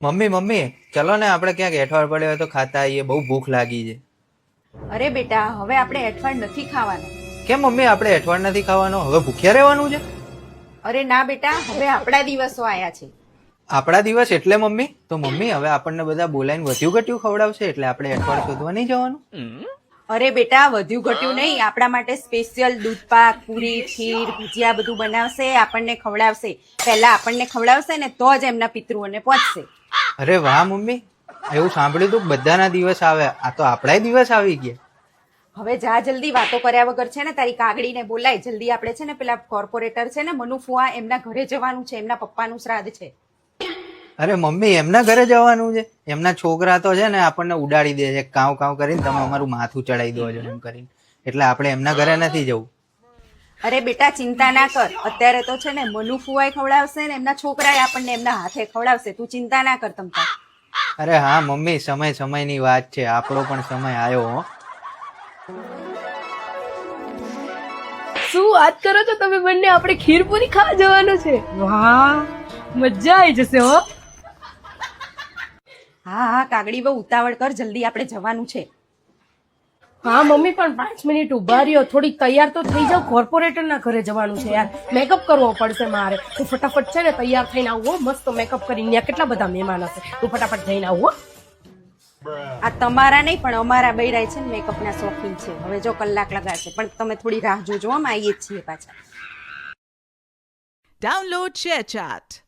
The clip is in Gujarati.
મમ્મી મમ્મી ચલો ને આપણે ક્યાંક એઠવાડ પડે હોય તો ખાતા આવીએ, બહુ ભૂખ લાગી છે. અરે બેટા, હવે આપણે એઠવાડ નથી ખાવાનું. કેમ મમ્મી, આપણે એઠવાડ નથી ખાવાનો? હવે ભૂખ્યા રહેવાનું છે? અરે ના બેટા, હવે આપણા દિવસો આયા છે. આપણા દિવસ એટલે મમ્મી? તો મમ્મી હવે આપણને બધા બોલાવીને વધ્યું ઘટ્યું ખવડાવશે એટલે આપણે એઠવાડ શોધવા નહીં જવાનું? અરે બેટા, વધ્યું ઘટ્યું નહીં, આપણા માટે સ્પેશિયલ દૂધપાક, પૂરી, ખીર, ભજીયા બધું બનાવશે, આપણને ખવડાવશે. પહેલા આપણને ખવડાવશે ને તો જ એમના પિતૃઓને પહોંચશે. અરે વાહ મમ્મી, એવું સાંભળ્યું તું બધાના દિવસ આવે, આ તો આપણાય દિવસ આવી ગયા. હવે જા જલ્દી, વાતો કર્યા વગર છે ને તારી કાગડીને બોલાય જલ્દી. આપણે છે ને પેલા કોર્પોરેટર છે ને મનુ ફુવા, એમના ઘરે જવાનું છે, એમના પપ્પાનું શ્રાદ્ધ છે. અરે મમ્મી, એમના ઘરે જવાનું છે? એમના છોકરા તો છે ને આપણને ઉડાડી દે છે, કાવ કાવ કરીને તમે અમારું માથું ચડાવી દો છો એમ કરીને, એટલે આપણે એમના ઘરે નથી જવું. અરે બેટા, ચિંતા ના કર, અત્યારે તો છે ને મનુ ફુવાય ખવડાવશે ને એમના છોકરાએ આપણને એમના હાથે ખવડાવશે. તું ચિંતા ના કર તમ તાર. અરે હા મમ્મી, સમય સમયની વાત છે, આપણો પણ સમય આવ્યો હો. શું વાત કરો છો તમે બંને? આપણે ખીરપુરી ખાવા જવાનું છે. વાહ, મજા આવી જશે હો. હા હા કાગડી બહુ ઉતાવળ કર, જલ્દી આપણે જવાનું છે. હા મમ્મી, પણ 5 મિનિટ ઉભા રહ્યો, થોડીક તૈયાર તો થઈ જાવ. કોર્પોરેટર ના ઘરે જવાનું છે યાર, મેકઅપ કરવો પડશે મારે. તું ફટાફટ છે ને તૈયાર થઈને આવો, મસ્ત મેકઅપ કરીને. ત્યાં કેટલા બધા મહેમાન હશે, તું ફટાફટ જઈને આવો. આ તમારા નહીં પણ અમારા બૈરાય છે ને મેકઅપના શોખીન છે. હવે જો કલાક લગાડશે, પણ તમે થોડી રાહ જોજો, અમે આવીએ જ છીએ પાછા. Download ShareChat.